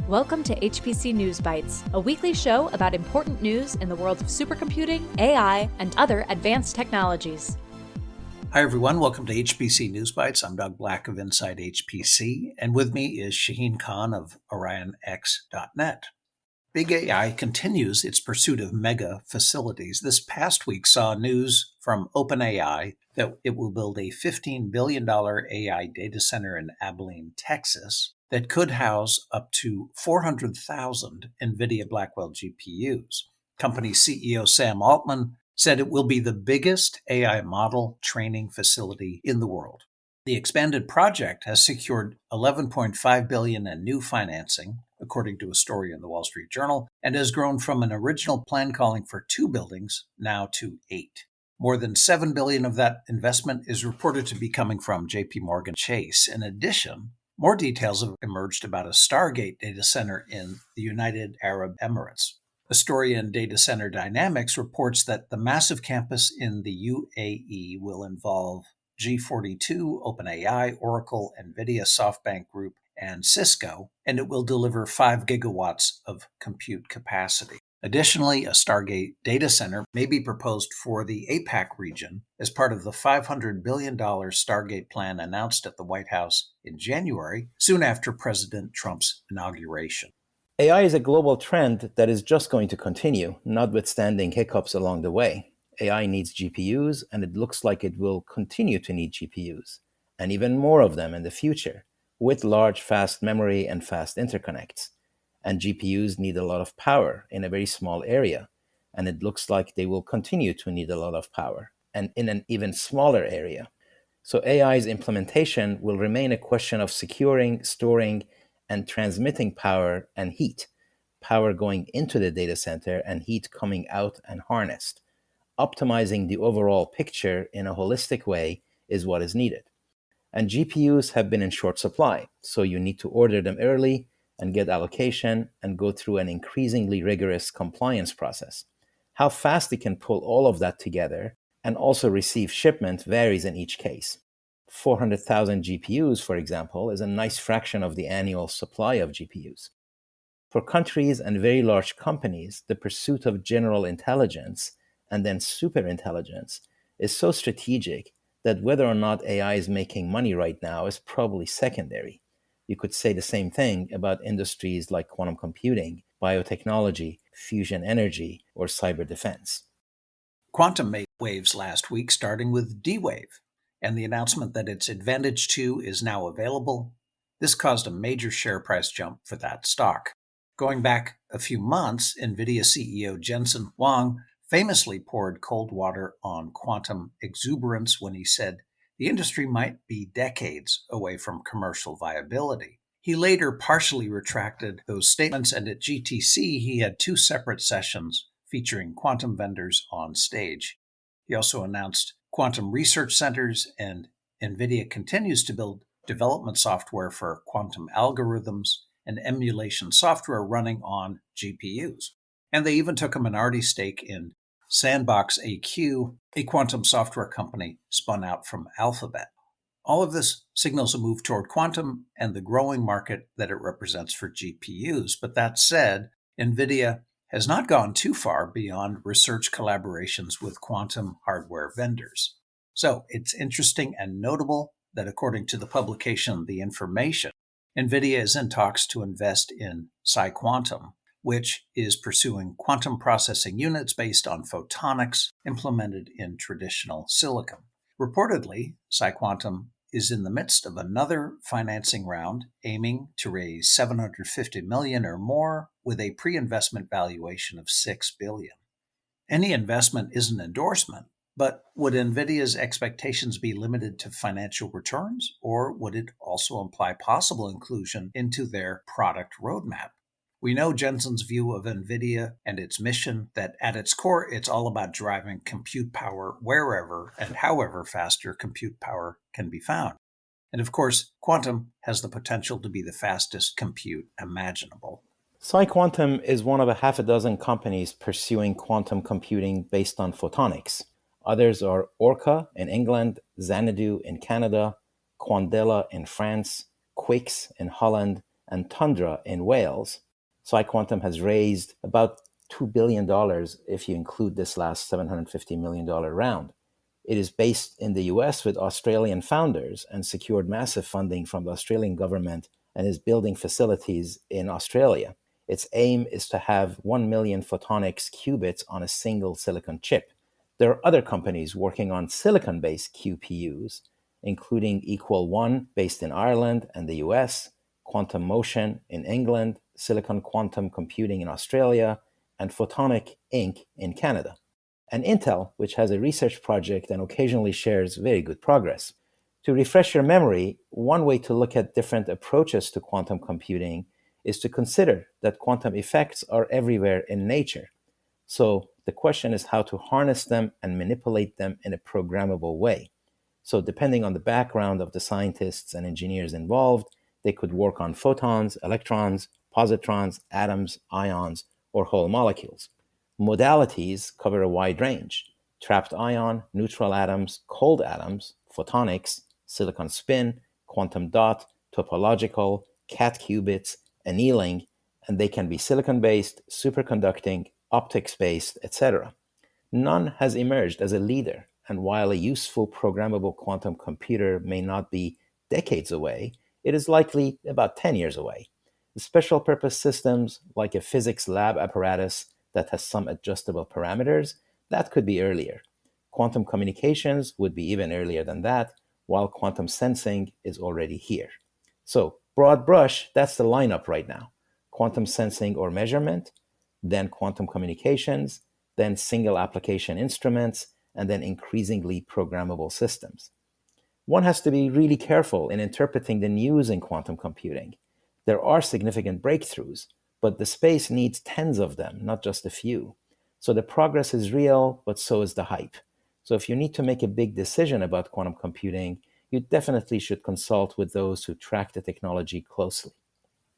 Welcome to HPC News Bytes, a weekly show about important news in the world of supercomputing, AI, and other advanced technologies. Hi, everyone. Welcome to HPC News Bytes. I'm Doug Black of Inside HPC, and with me is Shaheen Khan of OrionX.net. Big AI continues its pursuit of mega facilities. This past week saw news from OpenAI that it will build a $15 billion AI data center in Abilene, Texas, that could house up to 400,000 Nvidia Blackwell GPUs. Company CEO Sam Altman said it will be the biggest AI model training facility in the world. The expanded project has secured $11.5 billion in new financing, according to a story in the Wall Street Journal, and has grown from an original plan calling for 2 buildings now to 8. More than $7 billion of that investment is reported to be coming from JP Morgan Chase. In addition, more details have emerged about a Stargate data center in the United Arab Emirates. A story in Data Center Dynamics reports that the massive campus in the UAE will involve G42, OpenAI, Oracle, Nvidia, SoftBank Group, and Cisco, and it will deliver 5 gigawatts of compute capacity. Additionally, a Stargate data center may be proposed for the APAC region as part of the $500 billion Stargate plan announced at the White House in January, soon after President Trump's inauguration. AI is a global trend that is just going to continue, notwithstanding hiccups along the way. AI needs GPUs, and it looks like it will continue to need GPUs, and even more of them in the future, with large, fast memory and fast interconnects. And GPUs need a lot of power in a very small area, and it looks like they will continue to need a lot of power, and in an even smaller area. So AI's implementation will remain a question of securing, storing, and transmitting power and heat, power going into the data center and heat coming out and harnessed. Optimizing the overall picture in a holistic way is what is needed. And GPUs have been in short supply, so you need to order them early and get allocation and go through an increasingly rigorous compliance process. How fast it can pull all of that together and also receive shipment varies in each case. 400,000 GPUs, for example, is a nice fraction of the annual supply of GPUs. For countries and very large companies, the pursuit of general intelligence and then superintelligence is so strategic that whether or not AI is making money right now is probably secondary. You could say the same thing about industries like quantum computing, biotechnology, fusion energy, or cyber defense. Quantum made waves last week, starting with D-Wave, and the announcement that its Advantage 2 is now available. This caused a major share price jump for that stock. Going back a few months, Nvidia CEO Jensen Huang famously poured cold water on quantum exuberance when he said the industry might be decades away from commercial viability. He later partially retracted those statements, and at GTC he had 2 separate sessions featuring quantum vendors on stage. He also announced quantum research centers, and Nvidia continues to build development software for quantum algorithms and emulation software running on GPUs. And they even took a minority stake in Sandbox AQ, a quantum software company spun out from Alphabet. All of this signals a move toward quantum and the growing market that it represents for GPUs. But that said, Nvidia has not gone too far beyond research collaborations with quantum hardware vendors. So it's interesting and notable that according to the publication The Information, Nvidia is in talks to invest in PsiQuantum, which is pursuing quantum processing units based on photonics implemented in traditional silicon. Reportedly, PsiQuantum is in the midst of another financing round aiming to raise $750 million or more with a pre-investment valuation of $6 billion. Any investment is an endorsement, but would NVIDIA's expectations be limited to financial returns, or would it also imply possible inclusion into their product roadmap? We know Jensen's view of NVIDIA and its mission that at its core, it's all about driving compute power wherever and however fast your compute power can be found. And of course, quantum has the potential to be the fastest compute imaginable. PsiQuantum is one of a half a dozen companies pursuing quantum computing based on photonics. Others are Orca in England, Xanadu in Canada, Quandela in France, Quix in Holland, and Tundra in Wales. PsiQuantum has raised about $2 billion if you include this last $750 million round. It is based in the US with Australian founders and secured massive funding from the Australian government and is building facilities in Australia. Its aim is to have 1 million photonics qubits on a single silicon chip. There are other companies working on silicon-based QPUs, including Equal One based in Ireland and the US, Quantum Motion in England, Silicon Quantum Computing in Australia, and Photonic Inc. in Canada. And Intel, which has a research project and occasionally shares very good progress. To refresh your memory, one way to look at different approaches to quantum computing is to consider that quantum effects are everywhere in nature. So the question is how to harness them and manipulate them in a programmable way. So depending on the background of the scientists and engineers involved, they could work on photons, electrons, positrons, atoms, ions, or whole molecules. Modalities cover a wide range: trapped ion, neutral atoms, cold atoms, photonics, silicon spin, quantum dot, topological, cat qubits, annealing, and they can be silicon-based, superconducting, optics-based, etc. None has emerged as a leader, and while a useful programmable quantum computer may not be decades away, it is likely about 10 years away. The special purpose systems, like a physics lab apparatus that has some adjustable parameters, that could be earlier. Quantum communications would be even earlier than that, while quantum sensing is already here. So, broad brush, that's the lineup right now. Quantum sensing or measurement, then quantum communications, then single application instruments, and then increasingly programmable systems. One has to be really careful in interpreting the news in quantum computing. There are significant breakthroughs, but the space needs tens of them, not just a few. So the progress is real, but so is the hype. So if you need to make a big decision about quantum computing, you definitely should consult with those who track the technology closely.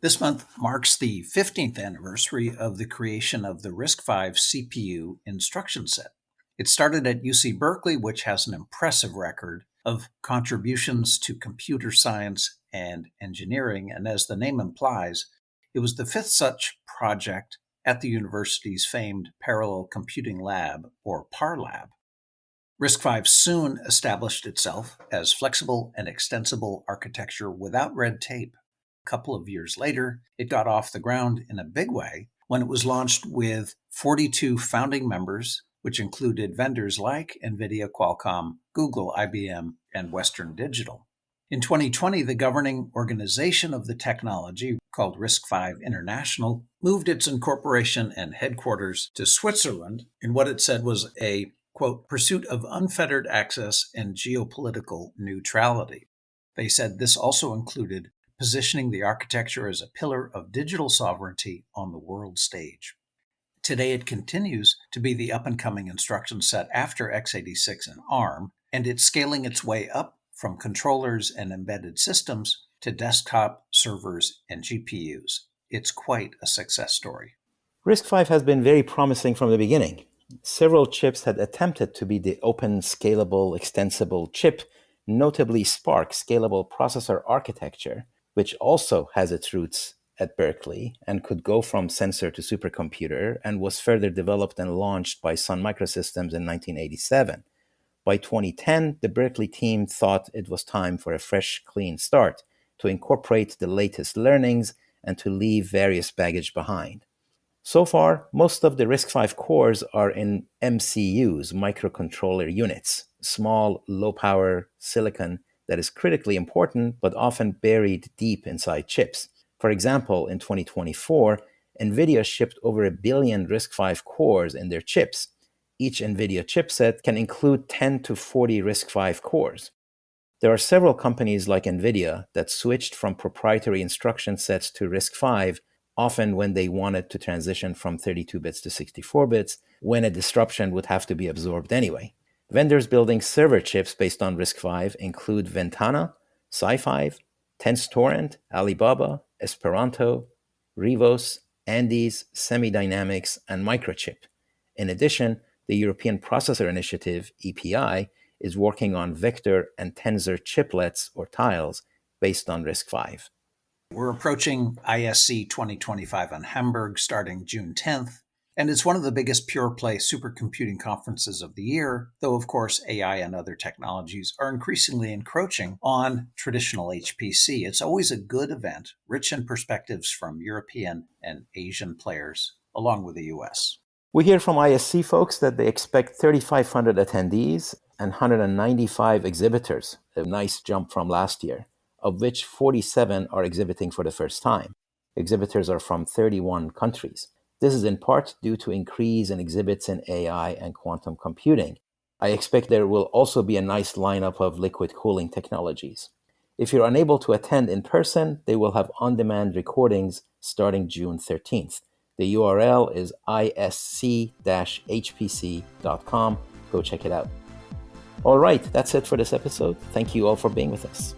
This month marks the 15th anniversary of the creation of the RISC-V CPU instruction set. It started at UC Berkeley, which has an impressive record of contributions to computer science and engineering, and as the name implies, it was the fifth such project at the university's famed Parallel Computing Lab, or PARLab. RISC-V soon established itself as flexible and extensible architecture without red tape. A couple of years later, it got off the ground in a big way when it was launched with 42 founding members, which included vendors like Nvidia, Qualcomm, Google, IBM, and Western Digital. In 2020, the governing organization of the technology, called RISC-V International, moved its incorporation and headquarters to Switzerland in what it said was a, quote, pursuit of unfettered access and geopolitical neutrality. They said this also included positioning the architecture as a pillar of digital sovereignty on the world stage. Today, it continues to be the up-and-coming instruction set after x86 and ARM, and it's scaling its way up from controllers and embedded systems to desktop, servers, and GPUs. It's quite a success story. RISC-V has been very promising from the beginning. Several chips had attempted to be the open, scalable, extensible chip, notably Spark Scalable Processor Architecture, which also has its roots at Berkeley and could go from sensor to supercomputer and was further developed and launched by Sun Microsystems in 1987. By 2010, the Berkeley team thought it was time for a fresh, clean start to incorporate the latest learnings and to leave various baggage behind. So far, most of the RISC-V cores are in MCUs, microcontroller units, small, low-power silicon that is critically important but often buried deep inside chips. For example, in 2024, Nvidia shipped over 1 billion RISC-V cores in their chips. Each Nvidia chipset can include 10 to 40 RISC-V cores. There are several companies like Nvidia that switched from proprietary instruction sets to RISC-V, often when they wanted to transition from 32 bits to 64 bits, when a disruption would have to be absorbed anyway. Vendors building server chips based on RISC-V include Ventana, SiFive, TenseTorrent, Alibaba, Esperanto, Rivos, Andes, Semidynamics, and Microchip. In addition, the European Processor Initiative, EPI, is working on vector and tensor chiplets or tiles based on RISC-V. We're approaching ISC 2025 in Hamburg starting June 10th, and it's one of the biggest pure-play supercomputing conferences of the year, though of course AI and other technologies are increasingly encroaching on traditional HPC. It's always a good event, rich in perspectives from European and Asian players, along with the US. We hear from ISC folks that they expect 3,500 attendees and 195 exhibitors, a nice jump from last year, of which 47 are exhibiting for the first time. Exhibitors are from 31 countries. This is in part due to increase in exhibits in AI and quantum computing. I expect there will also be a nice lineup of liquid cooling technologies. If you're unable to attend in person, they will have on-demand recordings starting June 13th. The URL is isc-hpc.com. Go check it out. All right, that's it for this episode. Thank you all for being with us.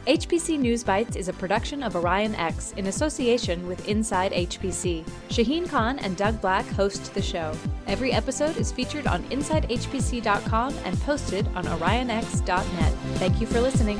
HPC News Bytes is a production of Orion X in association with Inside HPC. Shaheen Khan and Doug Black host the show. Every episode is featured on InsideHPC.com and posted on OrionX.net. Thank you for listening.